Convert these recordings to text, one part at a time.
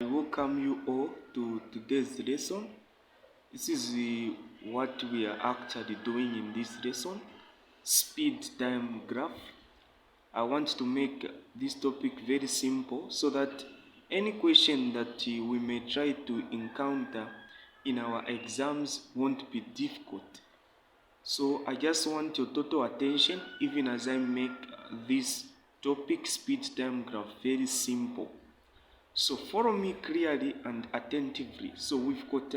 I welcome you all to today's lesson. This is what we are actually doing in this lesson, speed time graph. I want to make this topic very simple so that any question that we may try to encounter in our exams won't be difficult. So I just want your total attention even as I make this topic, speed time graph, very simple. So follow me clearly and attentively. So we've got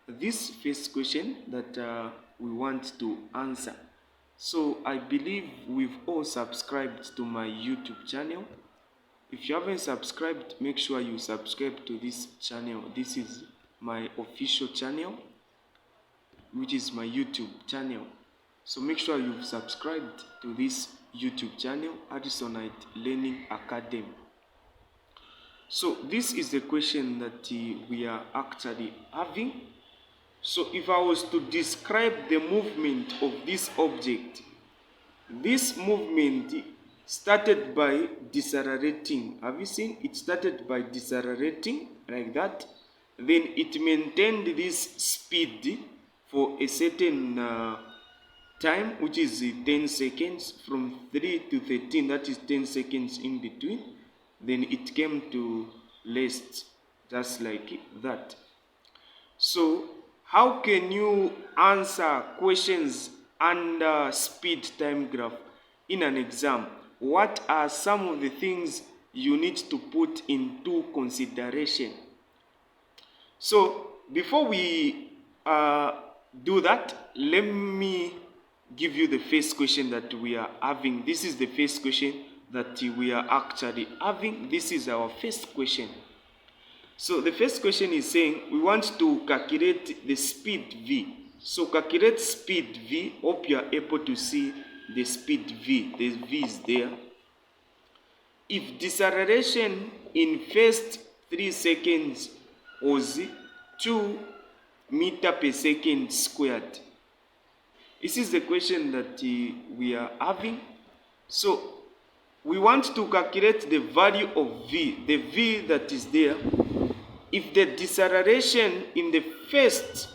this first question that we want to answer. So I believe we've all subscribed to my YouTube channel. If you haven't subscribed, make sure you subscribe to this channel. This is my official channel, which is my YouTube channel. So make sure you've subscribed to this YouTube channel, Addisonite Learning Academy. So this is the question that we are actually having. So if I was to describe the movement of this object, this movement started by decelerating. Have you seen? It started by decelerating like that. Then it maintained this speed for a certain time, which is 10 seconds, from 3 to 13, that is 10 seconds in between. Then it came to rest, just like that. So how can you answer questions under speed time graph in an exam? What are some of the things you need to put into consideration? So before we do that, let me give you the first question that we are having. This is the first question that we are actually having. This is our first question. So the first question is saying we want to calculate the speed v. So calculate speed v. Hope you are able to see the speed v. The v is there. If deceleration in first 3 seconds was 2 meters per second squared. This is the question that we are having. So we want to calculate the value of v, the v that is there. If the deceleration in the first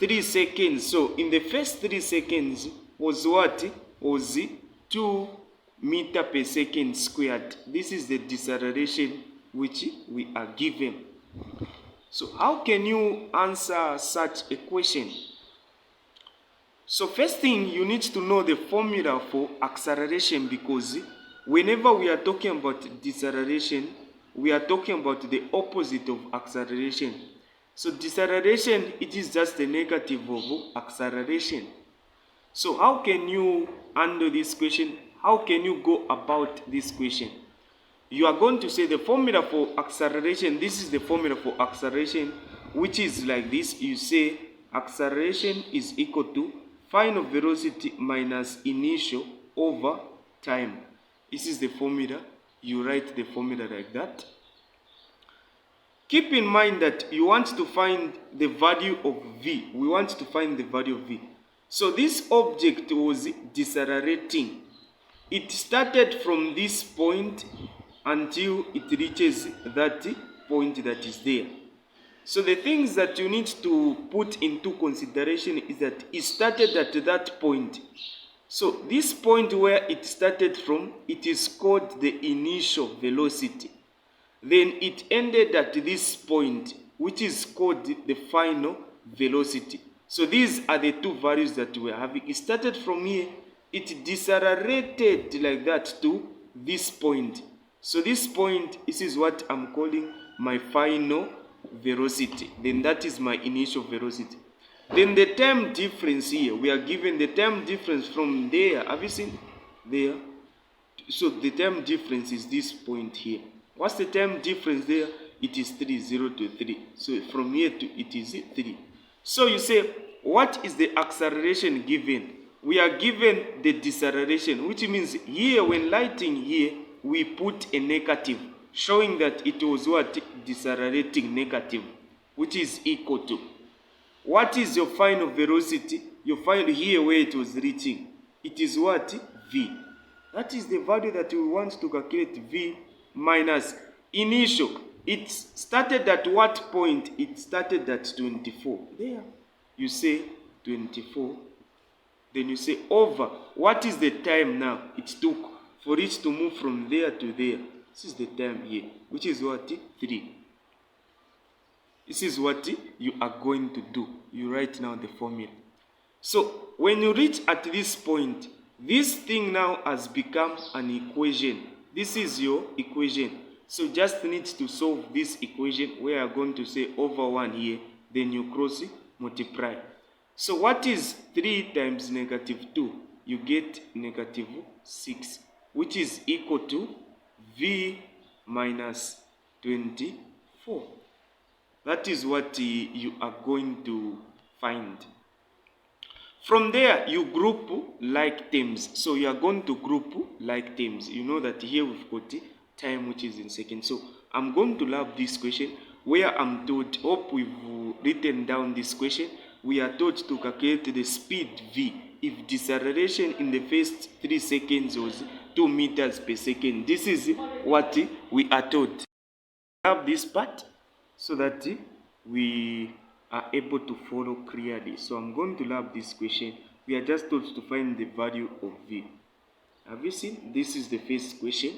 3 seconds, so in the first 3 seconds was what? Was 2 meters per second squared. This is the deceleration which we are given. So how can you answer such a question? So first thing, you need to know the formula for acceleration, because whenever we are talking about deceleration, we are talking about the opposite of acceleration. So deceleration, it is just the negative of acceleration. So how can you handle this question? How can you go about this question? You are going to say the formula for acceleration. This is the formula for acceleration, which is like this. You say acceleration is equal to final velocity minus initial over time. This is the formula. You write the formula like that. Keep in mind that you want to find the value of v. We want to find the value of v. So this object was decelerating. It started from this point until it reaches that point that is there. So the things that you need to put into consideration is that it started at that point. So this point where it started from, it is called the initial velocity. Then it ended at this point, which is called the final velocity. So these are the two values that we are having. It started from here, it decelerated like that to this point. So this point, this is what I'm calling my final velocity. Then that is my initial velocity. Then the time difference here, we are given the time difference from there. Have you seen there? So the time difference is this point here. What's the time difference there? It is 3, 0 to 3. So from here to it is 3. So you say, what is the acceleration given? We are given the deceleration, which means here when lighting here, we put a negative, showing that it was what? Decelerating negative, which is equal to. What is your final velocity? You find here where it was reaching. It is what? V. That is the value that we want to calculate, v minus initial. it started at what point? It started at 24. There, you say 24. Then you say over. What is the time now it took for it to move from there to there? This is the time here, which is what? 3. This is what you are going to do. You write now the formula. So when you reach at this point, this thing now has become an equation. This is your equation. So just need to solve this equation where you are going to say over 1 here, then you cross multiply. So what is 3 times -2? You get -6, which is equal to v minus 24. That is what you are going to find. From there, you group like terms. So you are going to group like terms. You know that here we've got time, which is in seconds. So I'm going to lab this question where I'm told, hope we've written down this question. We are told to calculate the speed v if deceleration in the first 3 seconds was 2 meters per second. This is what we are told. Have this part so that we are able to follow clearly. So I'm going to lab this question. We are just told to find the value of v. Have you seen? This is the first question.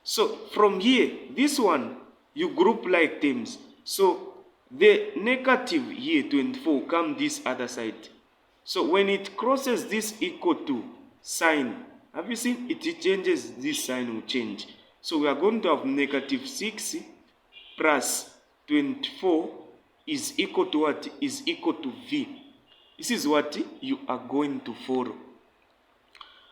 So from here, this one, you group like terms. So the negative here, 24, come this other side. So when it crosses this equal to sign, have you seen? It changes, this sign will change. So we are going to have -6 plus 24 is equal to what? Is equal to v. This is what you are going to follow.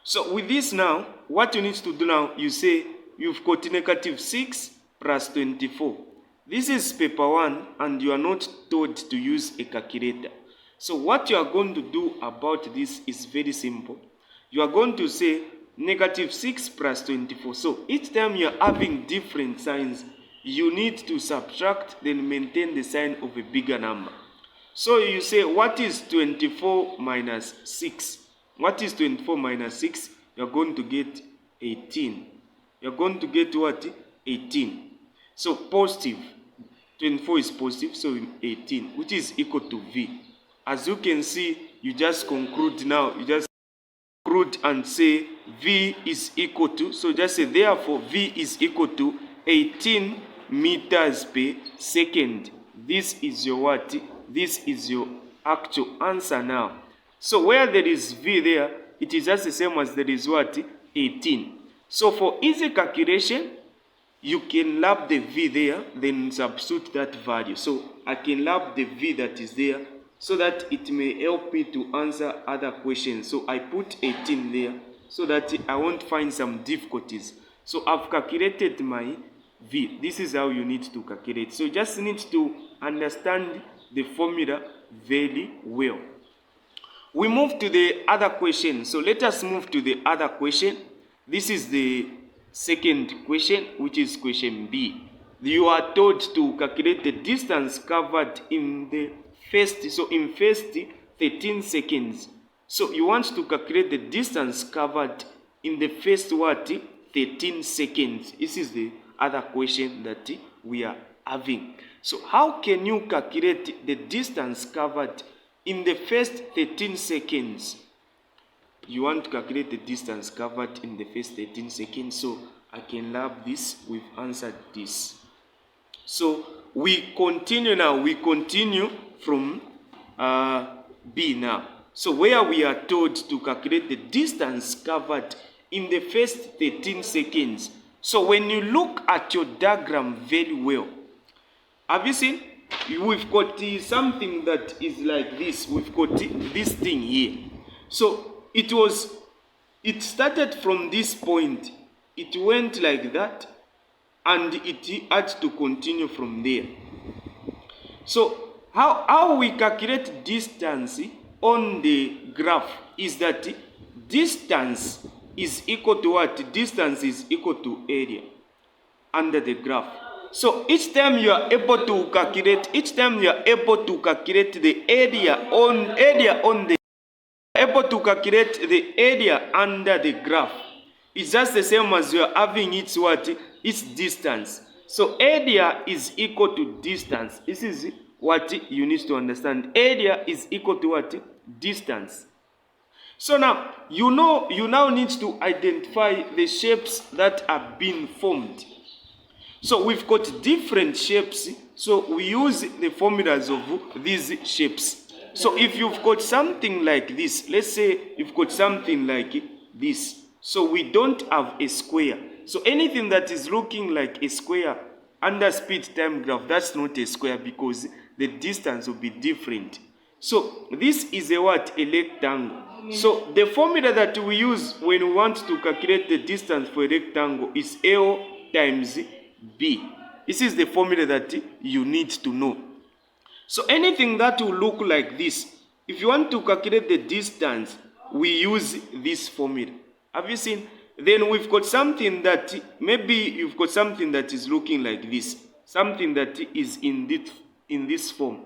So with this now, what you need to do now, you say you've got -6 plus 24. This is paper 1 and you are not told to use a calculator. So what you are going to do about this is very simple. You are going to say -6 plus 24. So each time you are having different signs, you need to subtract, then maintain the sign of a bigger number. So you say, what is 24 minus 6? What is 24 minus 6? You're going to get 18. You're going to get what? 18. So positive. 24 is positive, so 18, which is equal to v. As you can see, you just conclude now. You just conclude and say v is equal to, so just say therefore v is equal to 18 meters per second. This is your what? This is your actual answer now. So where there is v there, it is just the same as there is what? 18. So for easy calculation, you can lab the v there, then substitute that value. So I can lab the v that is there so that it may help me to answer other questions. So I put 18 there so that I won't find some difficulties. So I've calculated my v. This is how you need to calculate. So you just need to understand the formula very well. We move to the other question. So let us move to the other question. This is the second question, which is question B. You are told to calculate the distance covered in the first, so in first 13 seconds. So you want to calculate the distance covered in the first what? 13 seconds. This is the other question that we are having. So how can you calculate the distance covered in the first 13 seconds? You want to calculate the distance covered in the first 13 seconds. So I can lab this. We've answered this. So we continue now. We continue from B now. So where we are told to calculate the distance covered in the first 13 seconds. So when you look at your diagram very well, have you seen? We've got something that is like this. We've got this thing here. So it started from this point. It went like that, and it had to continue from there. So how we calculate distance on the graph is that distance is equal to what? Distance is equal to area under the graph. So each time you are able to calculate, the area on the able to calculate the area under the graph. It's just the same as you are having its what? Its distance. So area is equal to distance. This is what you need to understand. Area is equal to what? Distance. So now, you now need to identify the shapes that are being formed. So we've got different shapes, so we use the formulas of these shapes. So if you've got something like this, let's say you've got something like this, so we don't have a square. So anything that is looking like a square under speed time graph, that's not a square because the distance will be different. So this is a what? A rectangle. So the formula that we use when we want to calculate the distance for a rectangle is L times B. This is the formula that you need to know. So anything that will look like this, if you want to calculate the distance, we use this formula. Have you seen? Then we've got something that, maybe you've got something that is looking like this, something that is in this form.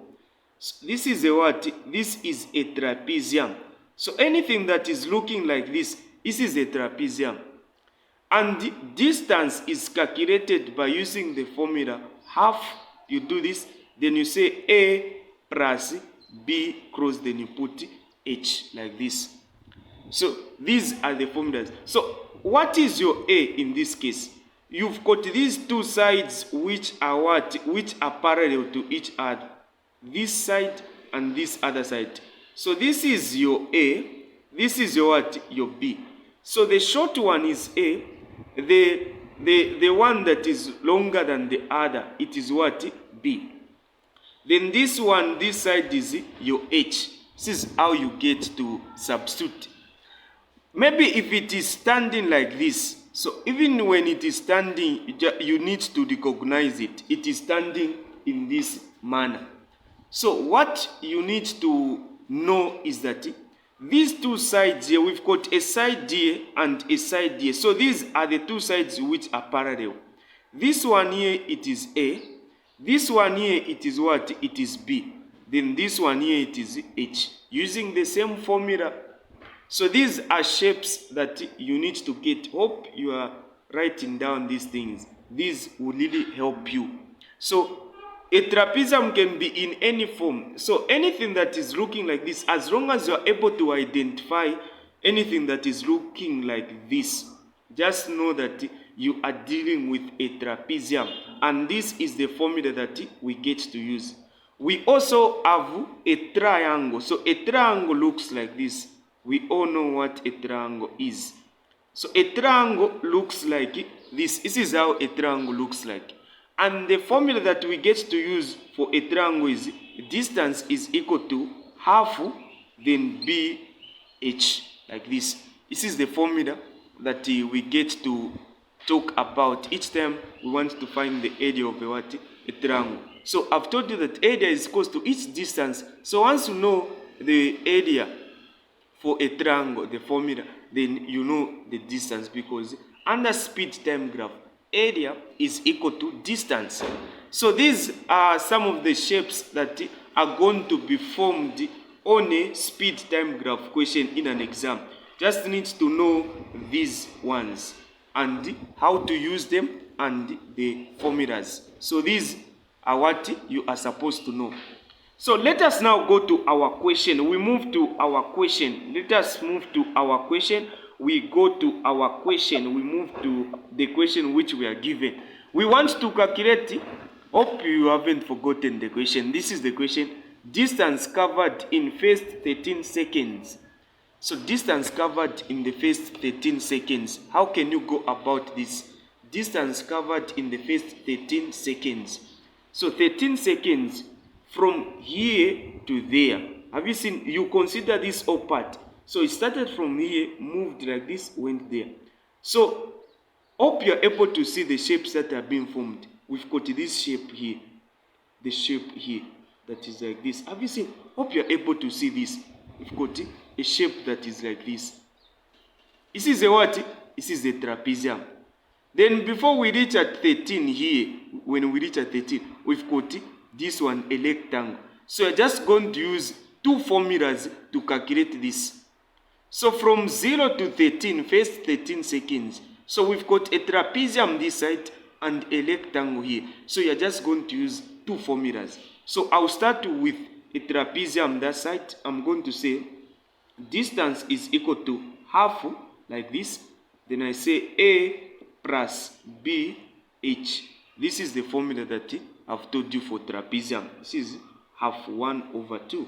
So this is a what? This is a trapezium. So anything that is looking like this is a trapezium. And the distance is calculated by using the formula half. You do this, then you say A plus B cross, then you put H like this. So these are the formulas. So what is your A in this case? You've got these two sides which are what? Which are parallel to each other. This side and this other side. So this is your A, this is your what? Your B. So the short one is A, the one that is longer than the other, it is what? B. Then this one, this side is your H. This is how you get to substitute. Maybe if it is standing like this, so even when it is standing, you need to recognize it. It is standing in this manner. So what you need to know is that these two sides here, we've got a side here and a side here. So these are the two sides which are parallel. This one here, it is A. This one here, it is what? It is B. Then this one here, it is H. Using the same formula. So these are shapes that you need to get. Hope you are writing down these things. These will really help you. So a trapezium can be in any form. So anything that is looking like this, as long as you are able to identify anything that is looking like this, just know that you are dealing with a trapezium. And this is the formula that we get to use. We also have a triangle. So a triangle looks like this. We all know what a triangle is. So a triangle looks like this. This is how a triangle looks like. And the formula that we get to use for a triangle is distance is equal to half then BH, like this. This is the formula that we get to talk about each time we want to find the area of a triangle. So I've told you that area is equal to each distance. So once you know the area for a triangle, the formula, then you know the distance, because under speed time graph, area is equal to distance. So these are some of the shapes that are going to be formed on a speed time graph question in an exam. Just need to know these ones and how to use them and the formulas. So these are what you are supposed to know. So let us now go to our question. We move to our question. Let us move to our question. We go to our question. We move to the question which we are given. We want to calculate. Hope you haven't forgotten the question. This is the question. Distance covered in first 13 seconds. So distance covered in the first 13 seconds. How can you go about this? Distance covered in the first 13 seconds. So 13 seconds from here to there. Have you seen? You consider this whole part. So it started from here, moved like this, went there. So hope you're able to see the shapes that are being formed. We've got this shape here, the shape here that is like this. Have you seen? Hope you're able to see this. We've got a shape that is like this. This is a what? This is a trapezium. Then before we reach at 13 here, when we reach at 13, we've got this one, a rectangle. So you're just going to use two formulas to calculate this. So from 0 to 13, first 13 seconds. So we've got a trapezium this side, and a rectangle here. So you're just going to use two formulas. So I'll start with a trapezium that side. I'm going to say distance is equal to half, like this. Then I say A plus B H. This is the formula that I've told you for trapezium. This is half 1/2.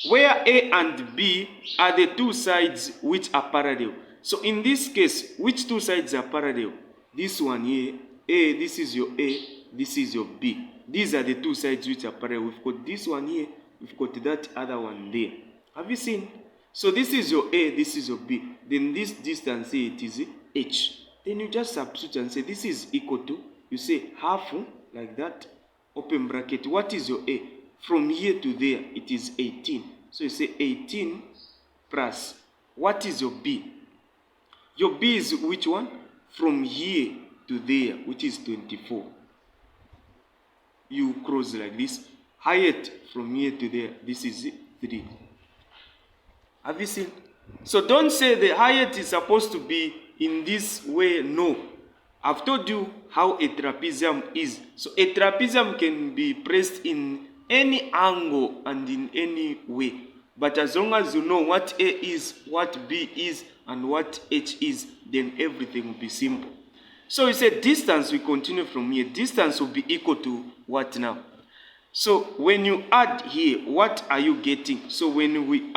Where A and B are the two sides which are parallel. So in this case, which two sides are parallel? This one here, A, this is your A, this is your B. These are the two sides which are parallel. We've got this one here, we've got that other one there. Have you seen? So this is your A, this is your B. Then this distance here, it is H. Then you just substitute and say this is equal to, you say half, like that, open bracket. What is your A? From here to there, it is 18. So you say 18 plus, what is your B? Your B is which one? From here to there, which is 24. You cross like this. Height from here to there, this is 3. Have you seen? So don't say the height is supposed to be in this way. No. I've told you how a trapezium is. So a trapezium can be placed in any angle and in any way. But as long as you know what A is, what B is, and what H is, then everything will be simple. So you say distance, we continue from here. Distance will be equal to what now? So when you add here, what are you getting? So when you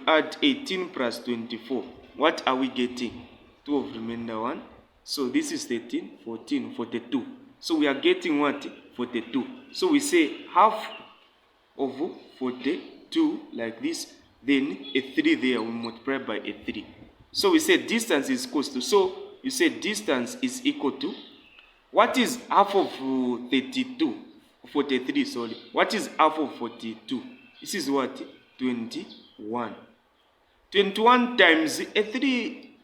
add 18 plus 24, what are we getting? 12 remainder 1. So this is 13, 14, 42. So we are getting what? 42. So we say half of 42 like this. Then a 3 there, we multiply by a 3. So we say distance is equal to, so you say distance is equal to, what is half of 32? 43, sorry. What is half of 42? This is what? 21. 21 times a 3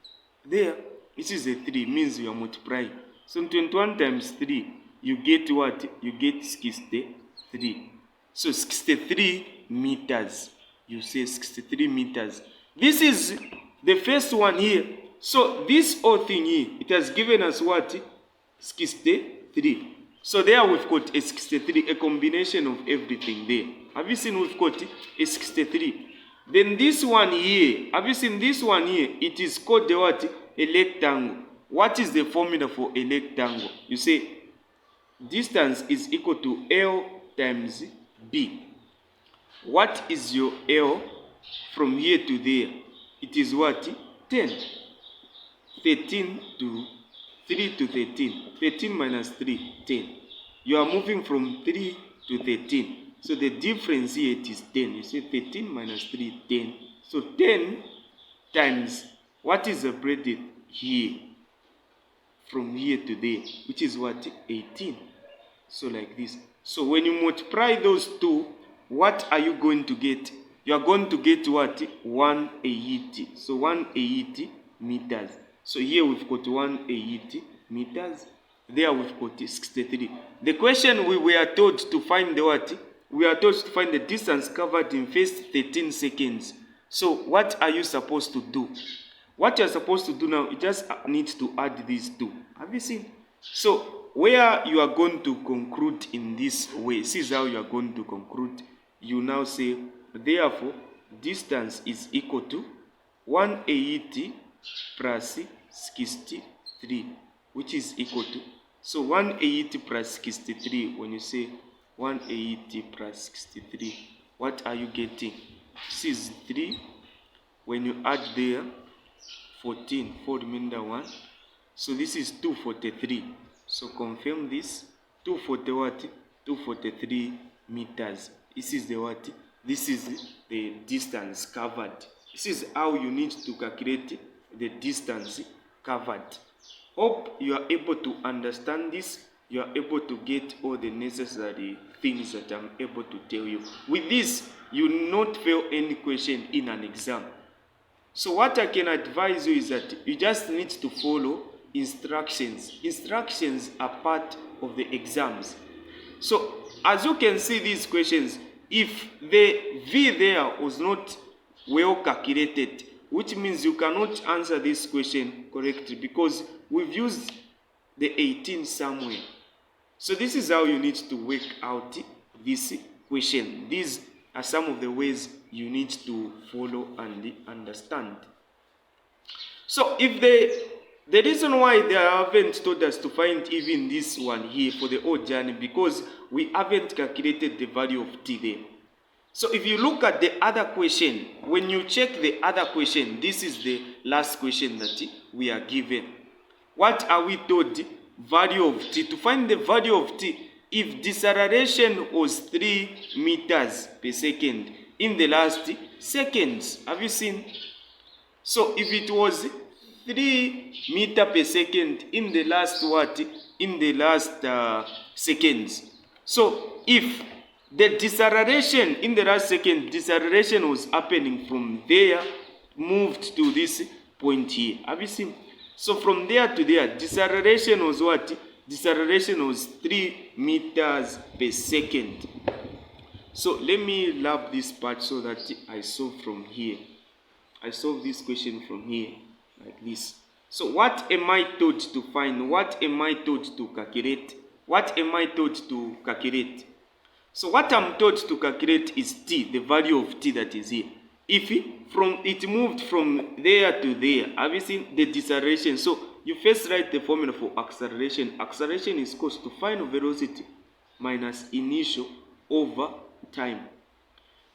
there. This is a 3, means you are multiplying. So 21 times 3, you get what? You get 63. So 63 meters. You say 63 meters. This is the first one here. So this whole thing here, it has given us what? 63. So there we've got a 63, a combination of everything there. Have you seen we've got a 63? Then this one here, have you seen this one here? It is called the what? A rectangle. What is the formula for a rectangle? You say distance is equal to L times B. What is your L from here to there? It is what? 10. 13 to 3 to 13. 13 minus 3, 10. You are moving from 3 to 13. So the difference here it is 10. You say 13 minus 3, 10. So 10 times what is the breadth here? From here to there, which is what? 18. So like this. So when you multiply those two, what are you going to get? You are going to get what? 180. So 180 meters. So here we've got 180 meters. There we've got 63. The question we were told to find the what? We are told to find the distance covered in first 13 seconds. So what are you supposed to do? What you're supposed to do now, you just need to add these two. Have you seen? So where you are going to conclude in this way, this is how you are going to conclude. You now say, therefore, distance is equal to 180 plus 63, which is equal to, so 180 plus 63, when you say 180 plus 63, what are you getting? This is 3. When you add there, 14, 4 remainder 1. So this is 243. So confirm this. 240 what? 243 meters. This is the what? This is the distance covered. This is how you need to calculate the distance covered. Hope you are able to understand this. You are able to get all the necessary things that I'm able to tell you. With this, you will not fail any question in an exam. So what I can advise you is that you just need to follow instructions. Instructions are part of the exams. So as you can see these questions, if the V there was not well calculated, which means you cannot answer this question correctly because we've used the 18 somewhere. So this is how you need to work out this question. These are some of the ways you need to follow and understand. So if the reason why they haven't told us to find even this one here for the whole journey, because we haven't calculated the value of t there. So if you look at the other question, when you check the other question, this is the last question that we are given. What are we told? Value of t. To find the value of t, if deceleration was 3 meters per second in the last seconds, have you seen? So if it was 3 meters per second in the last what? In the last seconds. So if the deceleration in the last second, deceleration was happening from there, moved to this point here. Have you seen? So from there to there, deceleration was what? Deceleration was 3 meters per second. So let me lab this part so that I solve from here. I solve this question from here, like this. So what am I told to find? What am I told to calculate? What am I told to calculate? So what I'm told to calculate is t, the value of t that is here. If it moved from there to there, have you seen the deceleration? So you first write the formula for acceleration. Acceleration is equals to final velocity minus initial over time.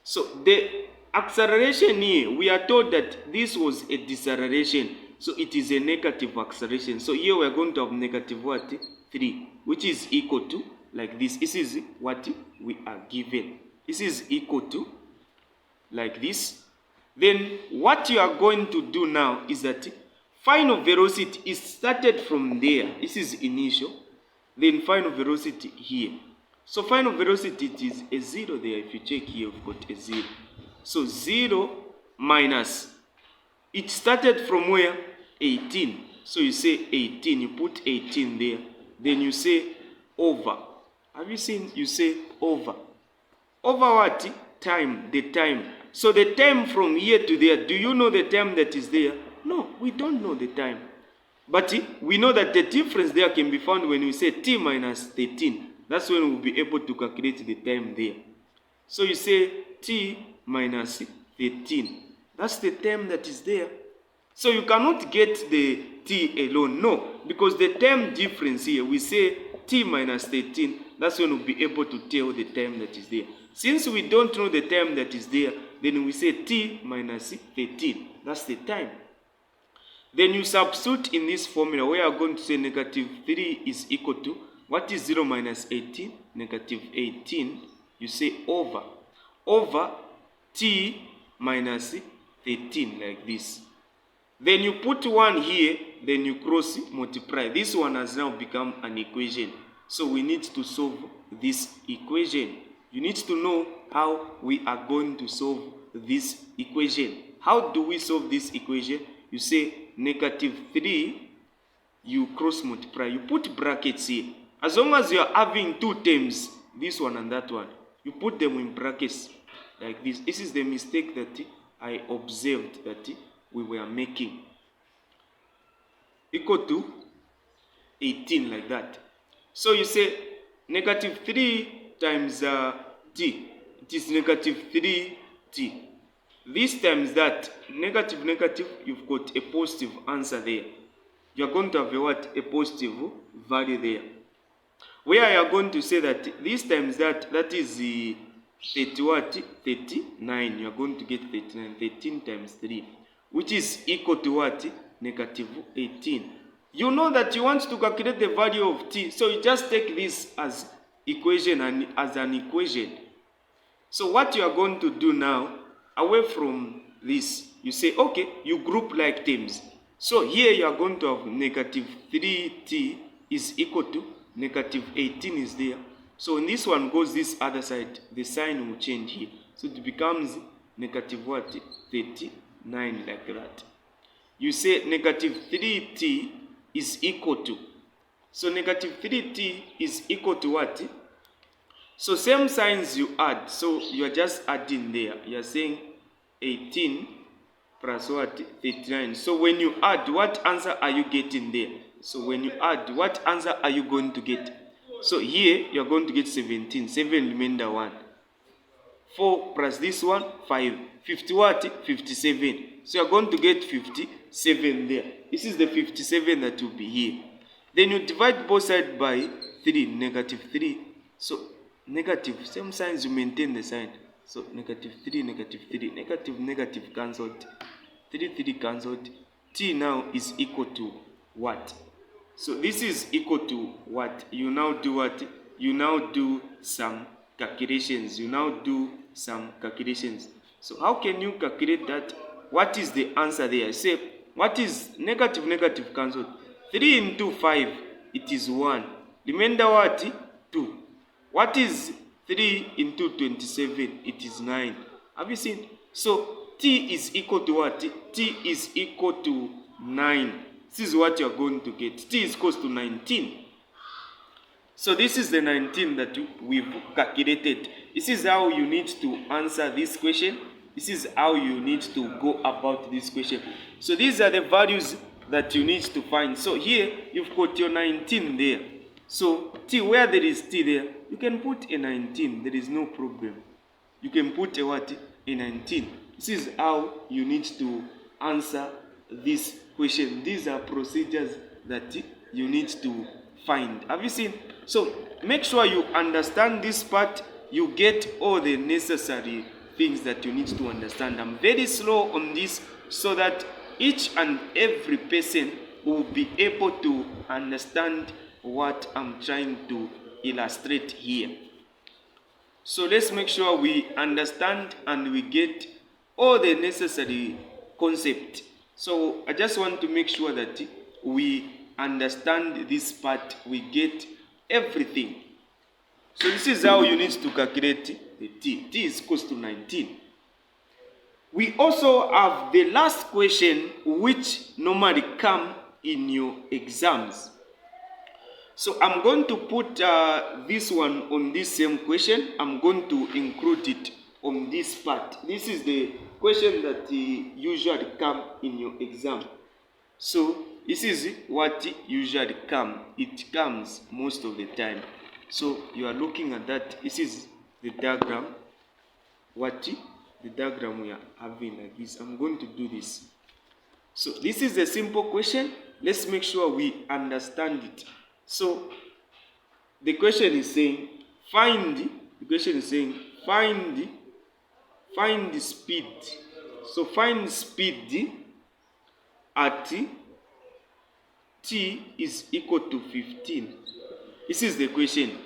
So the acceleration here, we are told that this was a deceleration. So it is a negative acceleration. So here we are going to have negative what? 3, which is equal to, like this. This is what we are given. This is equal to, like this. Then what you are going to do now is that final velocity is started from there. This is initial. Then final velocity here. So final velocity, it is a 0 there. If you check here, we've got a 0. So 0 minus, it started from where? 18. So you say 18, you put 18 there. Then you say over. Have you seen? You say over. Over what? Time, the time. So the time from here to there, do you know the time that is there? No, we don't know the time. But we know that the difference there can be found when we say t minus 13. That's when we'll be able to calculate the time there. So you say t minus 13. That's the time that is there. So you cannot get the t alone. No, because the time difference here, we say t minus 13. That's when we'll be able to tell the time that is there. Since we don't know the time that is there, then we say t minus 13. That's the time. Then you substitute in this formula. We are going to say negative 3 is equal to, what is 0 minus 18? Negative 18. You say over. Over t minus 13, like this. Then you put 1 here, then you cross multiply. This one has now become an equation. So we need to solve this equation. You need to know how we are going to solve this equation. How do we solve this equation? You say negative 3, you cross multiply. You put brackets here. As long as you are having 2 terms, this one and that one, you put them in brackets like this. This is the mistake that I observed that we were making. Equal to 18, like that. So you say negative 3 times t. It is negative 3t. This times that, negative, negative, you've got a positive answer there. You're going to have a what? A positive value there. Where you are going to say that this times that, that is the 30 what? 39. You are going to get 39. 13 times 3. Which is equal to what? Negative 18. You know that you want to calculate the value of t. So you just take this as equation and as an equation. So what you are going to do now, away from this, you say, okay, you group like terms. So here you are going to have negative 3t is equal to negative 18 is there. So when this one goes this other side, the sign will change here. So it becomes negative what? 39, like that. You say negative 3t is equal to. So negative 3t is equal to what? So same signs you add. So you are just adding there. You are saying 18 plus what? 39. So when you add, what answer are you getting there? So when you add, what answer are you going to get? So here you are going to get 17. 7 remainder 1. 4 plus this one, 5. 50 what? 57. So you are going to get 57 there. This is the 57 that will be here. Then you divide both sides by 3, negative 3. So negative, same signs, you maintain the sign. So negative 3, negative 3, negative cancelled. 3, 3 cancelled. T now is equal to what? So this is equal to what? You now do what? You now do some calculations. So how can you calculate that? What is the answer there? Say, what is negative cancelled? 3 into 5, it is 1. Remainder what? 2. What is 3 into 27? It is 9. Have you seen? So T is equal to what? T is equal to 9. This is what you are going to get. T is equal to 19. So this is the 19 that we've calculated. This is how you need to answer this question. This is how you need to go about this question. So these are the values that you need to find. So here you've got your 19 there. So T, where there is T there, you can put a 19. There is no problem. You can put a what? A 19. This is how you need to answer this question. These are procedures that you need to find. Have you seen? So make sure you understand this part. You get all the necessary things that you need to understand. I'm very slow on this so that each and every person will be able to understand what I'm trying to illustrate here. So let's make sure we understand and we get all the necessary concept. So I just want to make sure that we understand this part, we get everything. So this is how you need to calculate the T. T is equal to 19. We also have the last question which normally come in your exams. So I'm going to put this one on this same question. I'm going to include it on this part. This is the question that usually come in your exam. So this is what usually come. It comes most of the time. So you are looking at that. This is the diagram. The diagram we are having like this. I'm going to do this. So this is a simple question. Let's make sure we understand it. So the question is saying find the speed. So find speed at t is equal to 15. This is the question.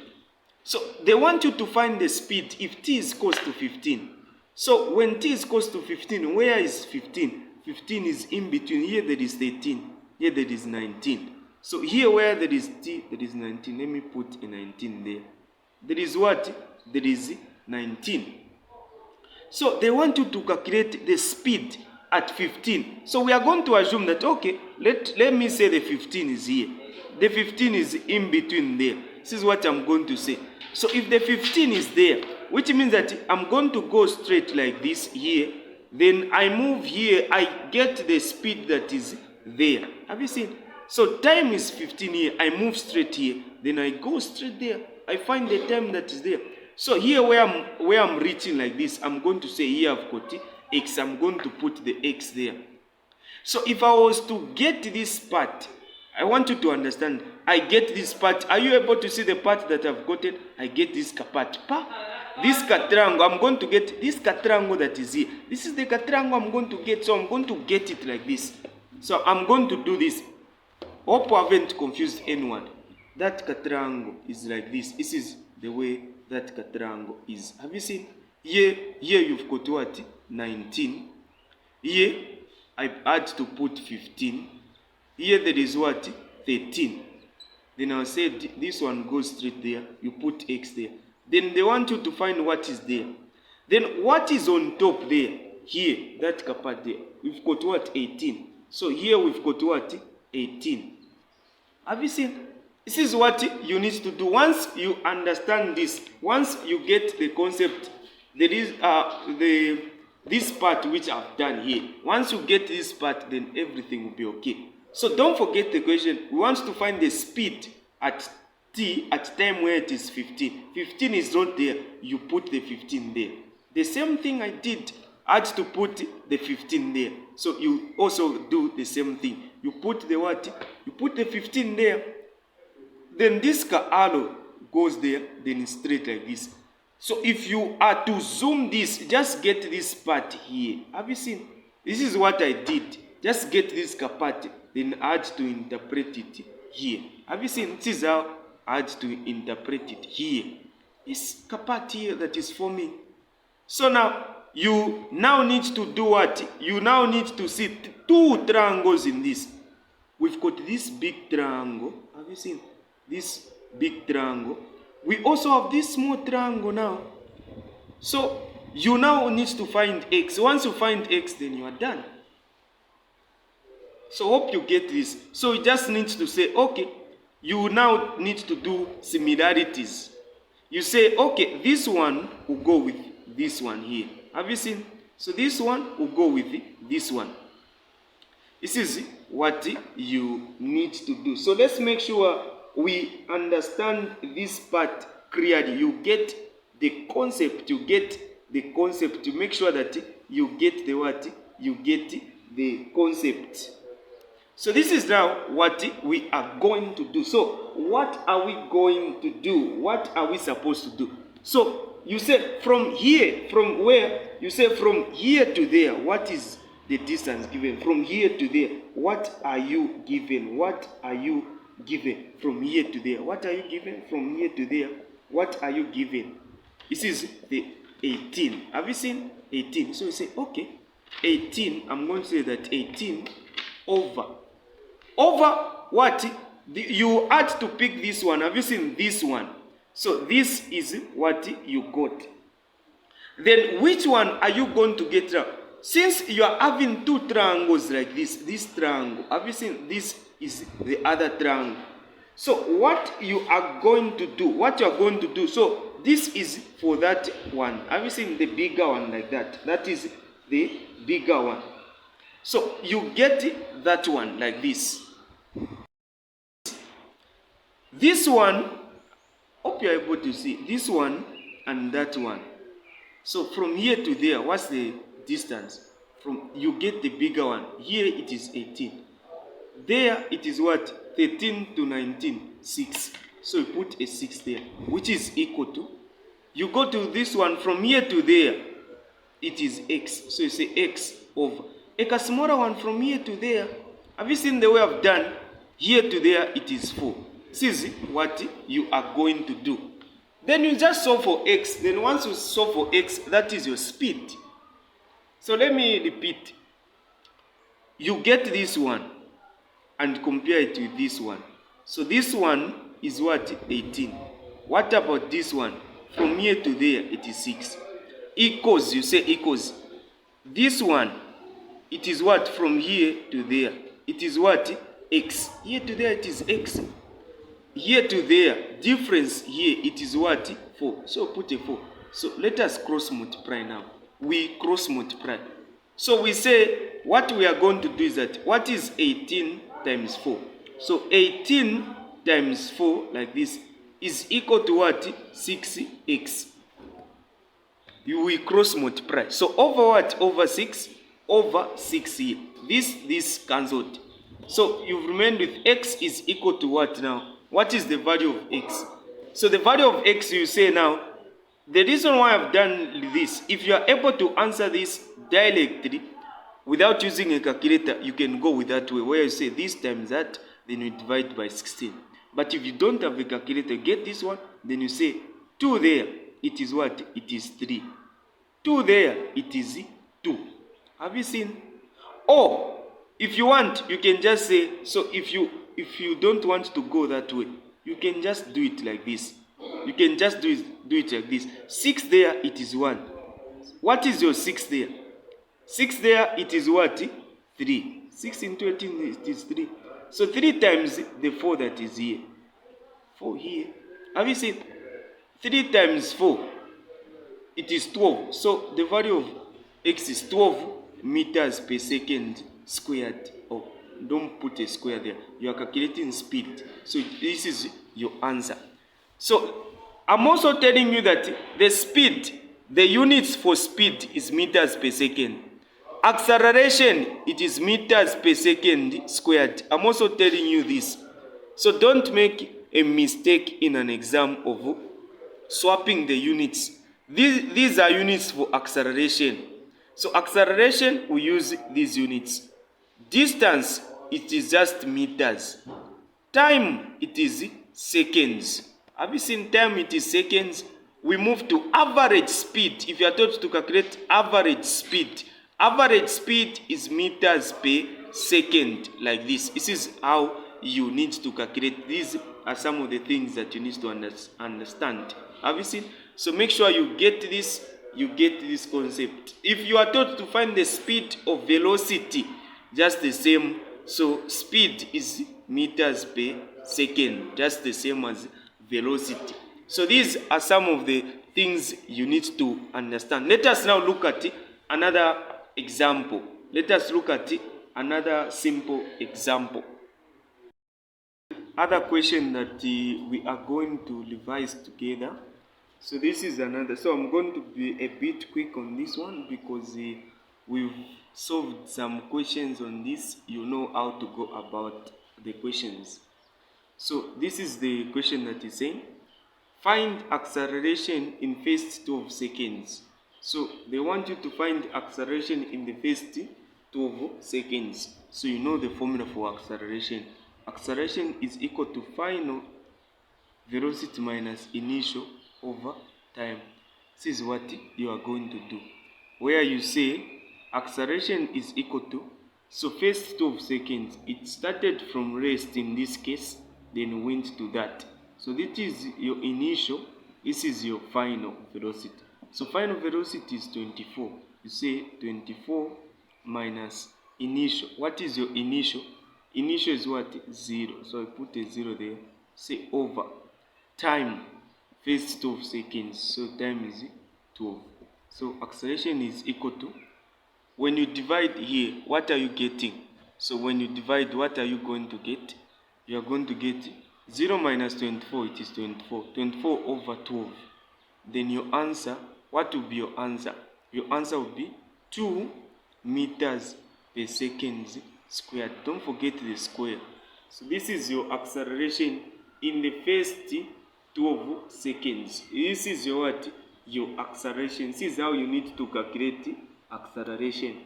So they want you to find the speed if t is equal to 15. So when t is equal to 15, where is 15? 15 is in between. Here there is 13. Here there is 19. So here where there is t, there is 19. Let me put a 19 there. There is what? There is 19. So they want you to calculate the speed at 15. So we are going to assume that, okay, let me say the 15 is here. The 15 is in between there. This is what I'm going to say. So if the 15 is there, which means that I'm going to go straight like this here. Then I move here, I get the speed that is there. Have you seen? So time is 15 here. I move straight here. Then I go straight there. I find the time that is there. So here where I'm reaching like this, I'm going to say here I've got x. I'm going to put the x there. So if I was to get this part, I want you to understand. I get this part. Are you able to see the part that I've gotten? I get this part. This triangle, I'm going to get this triangle that is here. This is the triangle I'm going to get. So I'm going to get it like this. So I'm going to do this. Hope I haven't confused anyone. That triangle is like this. This is the way that triangle is. Have you seen? Here you've got what? 19. Here I had to put 15. Here there is what? 13. Then I'll say this one goes straight there. You put x there. Then they want you to find what is there. Then what is on top there? Here, that part there. We've got what? 18. So here we've got what? 18. Have you seen? This is what you need to do. Once you understand this, once you get the concept, there is this part which I've done here. Once you get this part, then everything will be okay. So don't forget the question. We want to find the speed at t at time where it is 15. 15 is not there. You put the 15 there. The same thing I did. I had to put the 15 there. So you also do the same thing. You put the what? You put the 15 there. Then this arrow goes there, then straight like this. So if you are to zoom this, just get this part here. Have you seen? This is what I did. Just get this part, then I had to interpret it here. Have you seen? This is how I had to interpret it here. This part here that is forming. So now, you now need to do what? You now need to see two triangles in this. We've got this big triangle. Have you seen? This big triangle. We also have this small triangle now. So, you now need to find x. Once you find x, then you are done. So, hope you get this. So, you just need to say, okay, you now need to do similarities. You say, okay, this one will go with this one here. Have you seen? So, this one will go with this one. This is what you need to do. So, let's make sure we understand this part clearly. You get the concept. You get the concept. To make sure that you get the what? You get the concept. So this is now what we are going to do. So what are we going to do? What are we supposed to do? So you say from here, from where? You say from here to there. What is the distance given? From here to there. What are you given? What are you given? From here to there. What are you given? From here to there. What are you given? This is the 18. Have you seen 18? So you say, okay, 18. I'm going to say that 18 over what? You had to pick this one. Have you seen this one? So this is what you got. Then which one are you going to get now? Since you are having two triangles like this triangle, have you seen this is the other triangle? So what you are going to do, so this is for that one. Have you seen the bigger one like that? That is the bigger one. So you get that one like this. This one, hope you are able to see this one and that one. So from here to there, what's the distance? From you get the bigger one. Here it is 18. There it is what? 13 to 19, 6. So you put a 6 there, which is equal to, you go to this one from here to there, it is x. So you say x over. A smaller one from here to there. Have you seen the way I've done? Here to there, it is 4. This is what you are going to do. Then you just solve for x. Then once you solve for x, that is your speed. So let me repeat. You get this one and compare it with this one. So this one is what? 18. What about this one? From here to there, it is 6. Equals, you say equals. This one, it is what? From here to there. It is what? X. Here to there, it is x. Here to there, difference here, it is what? 4. So put a 4. So let us cross multiply now. We cross multiply. So we say, what we are going to do is that, what is 18 times 4? So 18 times 4, like this, is equal to what? 6x. You will cross multiply. So over what? Over 6? Over 6 here. This cancelled. So you've remained with x is equal to what now? What is the value of x? So the value of x, you say now, the reason why I've done this, if you are able to answer this directly without using a calculator, you can go with that way, where you say this times that, then you divide by 16. But if you don't have a calculator, get this one, then you say 2 there, it is what? It is 3. 2 there, it is 2. Have you seen? Or, if you want, you can just say, so if you don't want to go that way, you can just do it like this. You can just do it like this. 6 there, it is 1. What is your 6 there? 6 there, it is what? 3. 6 into 18, it is 3. So 3 times the 4 that is here. 4 here. Have you seen? 3 times 4, it is 12. So the value of x is 12 meters per second squared. Oh, Don't put a square there. You are calculating speed. So this is your answer. So I'm also telling you that the speed, the units for speed is meters per second. Acceleration, it is meters per second squared. I'm also telling you this. So don't make a mistake in an exam of swapping the units. These are units for acceleration. So acceleration, we use these units. Distance, it is just meters. Time, it is seconds. Have you seen time? It is seconds. We move to average speed. If you are taught to calculate average speed is meters per second, like this. This is how you need to calculate. These are some of the things that you need to understand. Have you seen? So make sure you get this concept. If you are taught to find the speed of velocity, just the same. So speed is meters per second, just the same as velocity. So these are some of the things you need to understand. Let us now look at another example. Let us look at another simple example. Other question that we are going to revise together. So this is another. So I'm going to be a bit quick on this one because we've solved some questions on this. You know how to go about the questions. So this is the question that is saying, find acceleration in first 12 seconds. So they want you to find acceleration in the first 12 seconds. So you know the formula for acceleration. Acceleration is equal to final velocity minus initial over time. This is what you are going to do. Where you say acceleration is equal to, so first 12 seconds, it started from rest in this case, then went to that. So this is your initial, this is your final velocity. So final velocity is 24. You say 24 minus initial. What is your initial? Initial is what? 0. So I put a 0 there. Say over time, first 12 seconds. So time is 12. So acceleration is equal to, when you divide here, what are you getting? So when you divide, what are you going to get? You are going to get 0 minus 24, it is 24. 24 over 12. Then your answer, what will be your answer? Your answer will be 2 meters per second squared. Don't forget the square. So this is your acceleration in the first 12 seconds. This is your what? Your acceleration. This is how you need to calculate acceleration.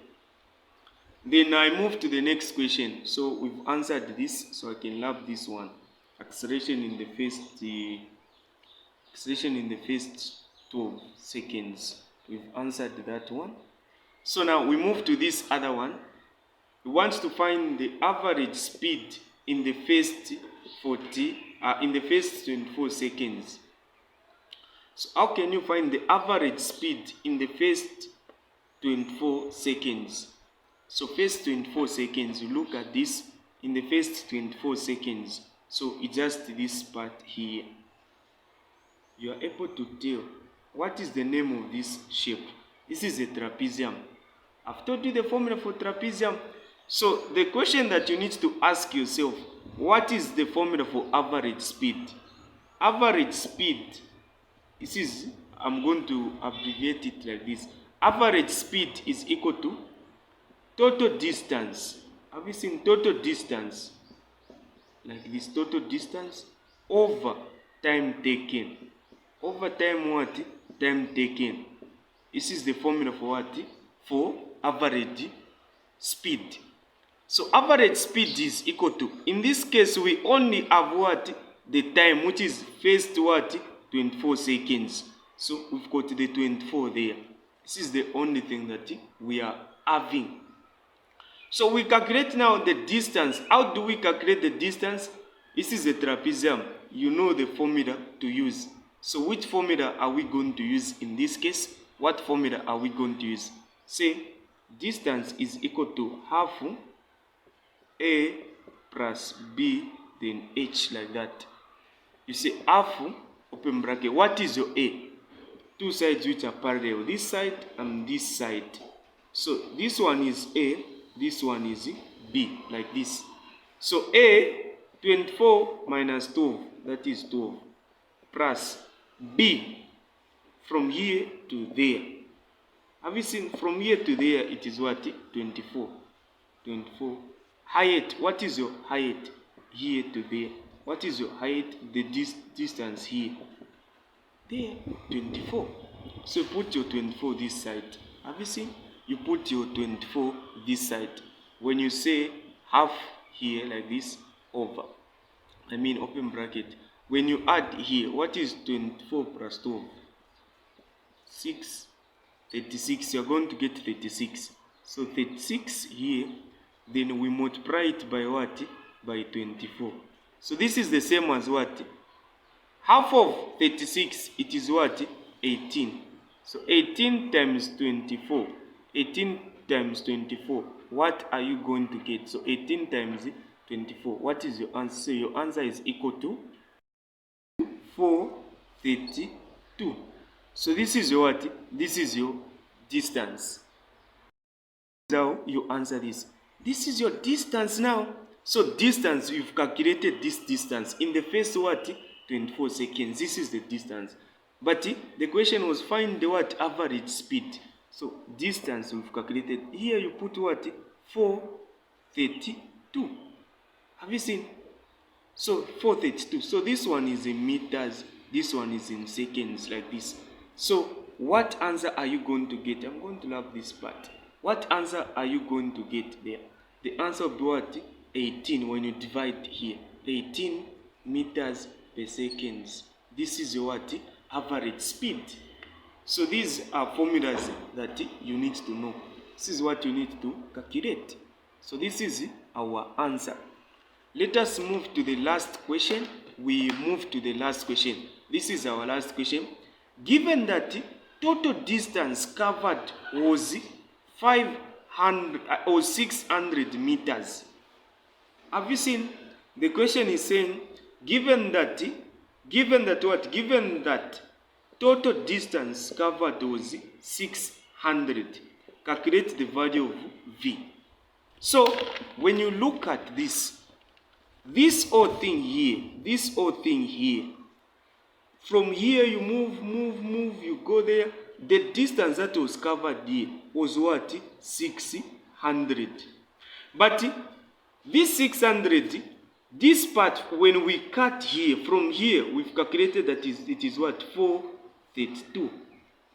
Then I move to the next question. So we've answered this, so I can love this one. Acceleration in the first 12 seconds. We've answered that one. So now we move to this other one. We want to find the average speed in the first 24 seconds. So how can you find the average speed in the first 24 seconds? So first 24 seconds, you look at this in the first 24 seconds. So it's just this part here. You are able to tell what is the name of this shape. This is a trapezium. I've told you the formula for trapezium. So the question that you need to ask yourself, what is the formula for average speed? Average speed, this is, I'm going to abbreviate it like this. Average speed is equal to total distance. Have you seen total distance? Like this, total distance over time taken. Over time what? Time taken. This is the formula for what? For average speed. So average speed is equal to, in this case we only have what? The time, which is first what? 24 seconds. So we've got the 24 there. This is the only thing that we are having. So we calculate now the distance. How do we calculate the distance? This is a trapezium. You know the formula to use. So which formula are we going to use in this case? What formula are we going to use? Say distance is equal to half A plus B, then H, like that. You say half, open bracket. What is your A? Two sides which are parallel, this side and this side. So this one is A, this one is B, like this. So A, 24 minus 12, that is 12, plus B, from here to there. Have you seen from here to there, it is what? 24. 24. Height, what is your height here to there? What is your height, the distance here? There, 24. So put your 24 this side. Have you seen? You put your 24 this side. When you say half here like this, over, I mean open bracket. When you add here, what is 24 plus 12? 6. 36. You're going to get 36. So 36 here, then we multiply it by what? By 24. So this is the same as what? Half of 36, it is what? 18. So 18 times 24. 18 times 24. What are you going to get? So 18 times 24. What is your answer? So your answer is equal to 432. So this is your what? This is your distance. Now you answer this. This is your distance now. So distance, you've calculated this distance in the first what? 24 seconds. This is the distance. But the question was find the what? Average speed. So distance we've calculated. Here you put what? 432. Have you seen? So 432. So this one is in meters. This one is in seconds, like this. So what answer are you going to get? I'm going to love this part. What answer are you going to get there? The answer will be what? 18 when you divide here. 18 meters per second. This is your what? Average speed. So these are formulas that you need to know. This is what you need to calculate. So this is our answer. Let us move to the last question. We move to the last question. This is our last question. Given that total distance covered was 500 or 600 meters. Have you seen? The question is saying, given that total distance covered was 600, calculate the value of V. So when you look at this whole thing here, from here you move, you go there. The distance that was covered here was what? 600. But this 600, this part, when we cut here, from here, we've calculated that it is what? 432.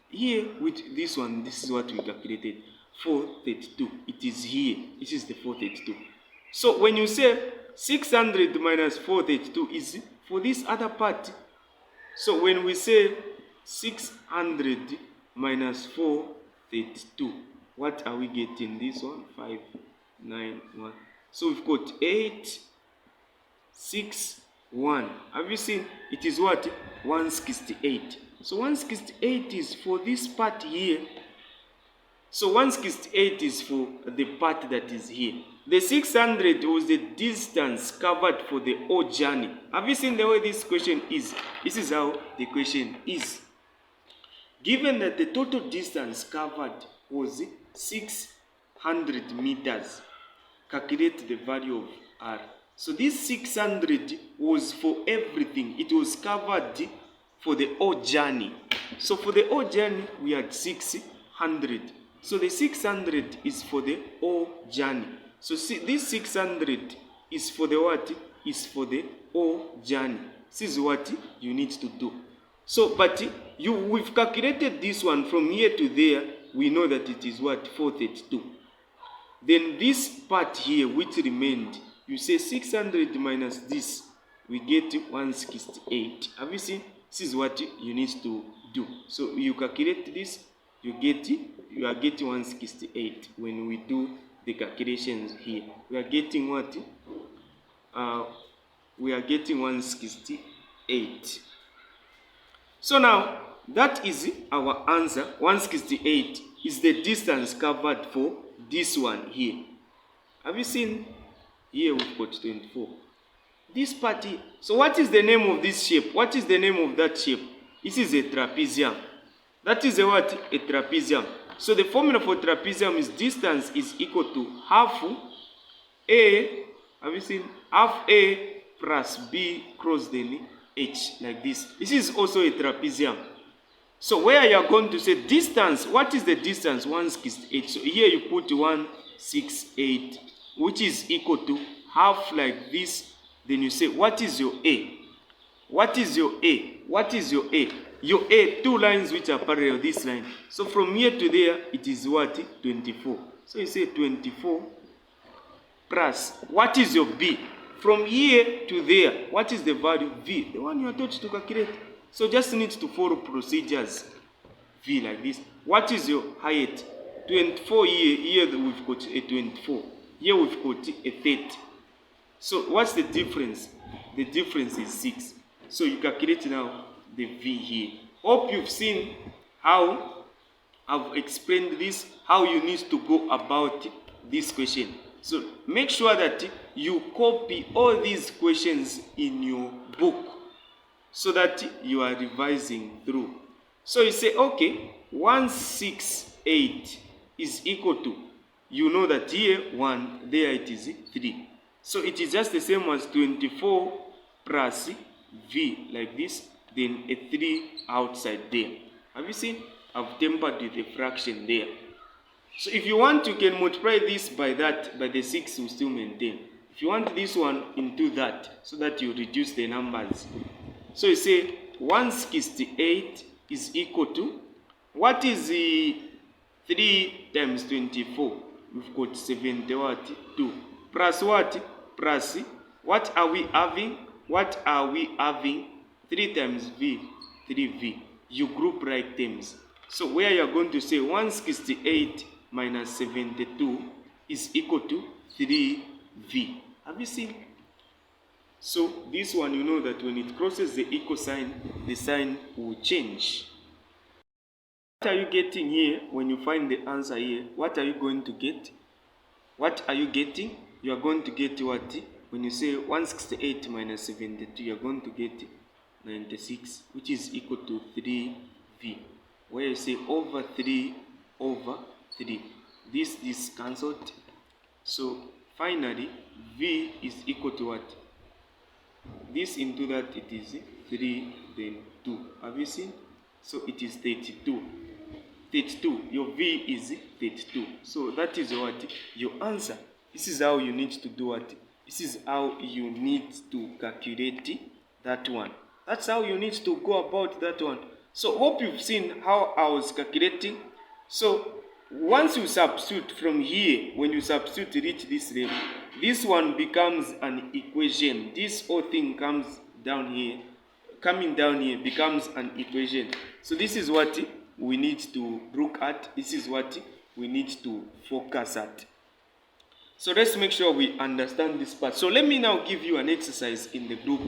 Here, with this one, this is what we calculated. 432. It is here. This is the 432. So when you say 600 minus 432 is for this other part. So when we say 600 minus 432, what are we getting? This one, 591. So we've got 861. Have you seen? It is what? 168. So 168 is for this part here. So 168 is for the part that is here. The 600 was the distance covered for the whole journey. Have you seen the way this question is? This is how the question is. Given that the total distance covered was 600 meters, calculate the value of R. So this 600 was for everything. It was covered for the whole journey. So for the whole journey, we had 600. So the 600 is for the whole journey. So see, this 600 is for the what? Is for the whole journey. This is what you need to do. So, but we've calculated this one from here to there. We know that it is what? 432. Then this part here, which remained, you say 600 minus this, we get 168. Have you seen? This is what you need to do. So you calculate this, you are getting 168 when we do the calculations here. We are getting what? We are getting 168. So now, that is our answer. 168 is the distance covered for this one here. Have you seen? Here we've got 24. This part here. So what is the name of this shape? What is the name of that shape? This is a trapezium. That is a what? A trapezium. So the formula for trapezium is distance is equal to half A, have you seen? Half A plus B cross then H, like this. This is also a trapezium. So where you are going to say distance, what is the distance? 168. So here you put 168, which is equal to half like this. Then you say, what is your A? What is your A? What is your A? Your A, two lines which are parallel, this line. So from here to there, it is what? 24. So you say 24 plus, what is your B? From here to there, what is the value? V, the one you are taught to calculate. So just need to follow procedures. V like this. What is your height? 24 here we've got a 24. Here we've got a 30. So what's the difference? The difference is 6. So you calculate now the V here. Hope you've seen how I've explained this, how you need to go about this question. So make sure that you copy all these questions in your book so that you are revising through. So you say, okay, 168 is equal to, you know that here 1, there it is 3. So it is just the same as 24 plus V like this, then a 3 outside there. Have you seen? I've tempered with a fraction there. So if you want, you can multiply this by that, by the 6 will still maintain. If you want this one into that, so that you reduce the numbers. So you say 168 is equal to, what is the 3 times 24? We've got 72. Plus what? Plus, what are we having? What are we having? 3 times V, 3V. You group right terms. So where you're going to say 168 minus 72 is equal to 3V. Have you seen? So this one, you know that when it crosses the equal sign, the sign will change. What are you getting here when you find the answer here? What are you going to get? What are you getting? You are going to get what? When you say 168 minus 72, you are going to get 96, which is equal to 3V. Where you say over 3 over 3. This is cancelled. So finally, V is equal to what? This into that, it is 3, then 2. Have you seen? So it is 32. 32. Your V is 32. So that is what? Your answer. This is how you need to do what? This is how you need to calculate that one. That's how you need to go about that one. So hope you've seen how I was calculating. So once you substitute from here, when you substitute reach this level, this one becomes an equation. This whole thing comes down here, coming down here becomes an equation. So this is what we need to look at. This is what we need to focus at. So let's make sure we understand this part. So let me now give you an exercise in the group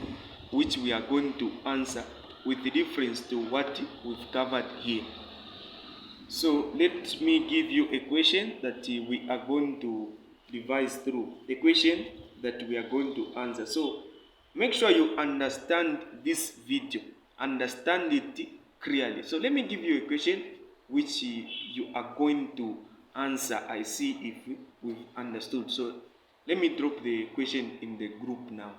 which we are going to answer with reference to what we've covered here. So let me give you a question that we are going to revise through. A question that we are going to answer. So make sure you understand this video. Understand it clearly. So let me give you a question which you are going to answer. I see if we've understood. So let me drop the question in the group now.